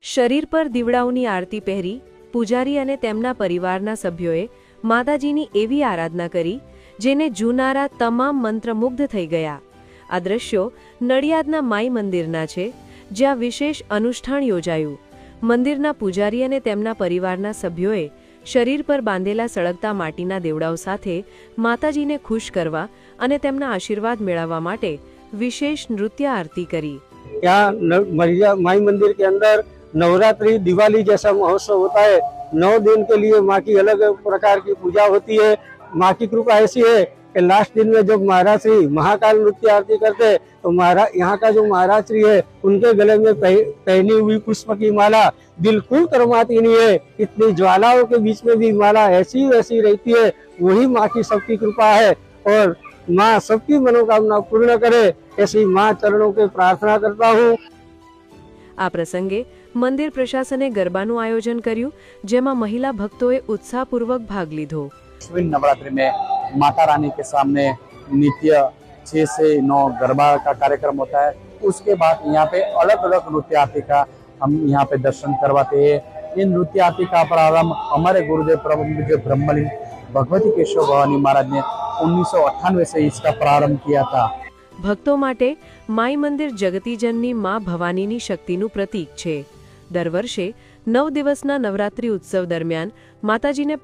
શરીર પર દીવડાઓની આરતી પહેરી પૂજારી અને તેમના પરિવારના સભ્યોએ માતાજીની એવી આરાધના કરી જેને જોનારા તમામ મંત્રમુગ્ધ થઈ ગયા। આ દ્રશ્યો નડિયાદના માઈ મંદિરના છે, જ્યાં વિશેષ અનુષ્ઠાન યોજાયું। મંદિરના પૂજારી અને તેમના પરિવારના સભ્યોએ શરીર પર બાંધેલા સળગતા માટીના દેવડાઓ સાથે માતાજીને ખુશ કરવા અને તેમના આશીર્વાદ મેળવવા માટે विशेष नृत्य आरती करी। यहाँ माई मंदिर के अंदर नवरात्रि दिवाली जैसा महोत्सव होता है। 9 दिन के लिए माँ की अलग प्रकार की पूजा होती है। माँ की कृपा ऐसी है कि लास्ट दिन में जब महाराज श्री महाकाल नृत्य आरती करते तो यहाँ का जो महाराज श्री है उनके गले में पहनी हुई पुष्प की माला बिल्कुल कर्माती नहीं है। इतनी ज्वालाओं के बीच में भी माला ऐसी वैसी रहती है। वही माँ की सबकी कृपा है और माँ सबकी मनोकामना पूर्ण करे, ऐसी माँ चरणों के प्रार्थना करता हूँ। आ प्रसंगे मंदिर प्रशासने गरबाનું आयोजन કર્યું, જેમાં महिला भक्तोए उत्साहपूर्वक भाग लीधो। नवरात्रि में माता रानी के सामने नित्य 6 से 9 गरबा का कार्यक्रम होता है। उसके बाद यहाँ पे अलग अलग नृत्य आरती का हम यहाँ पे दर्शन करवाते हैं। इन नृत्य आरती का प्रारंभ हमारे गुरुदेव प्रभु ब्रह्मलिंग भगवती केशव भवानी महाराज ने 1998 से इसका प्रारंभ किया था। भक्तों माटे माई मंदिर जगतीजननी मां भवानीनी शक्तिનું પ્રતીક છે। દર વર્ષે 9 દિવસના નવરાત્રી ઉત્સવ દરમિયાન માતાજીને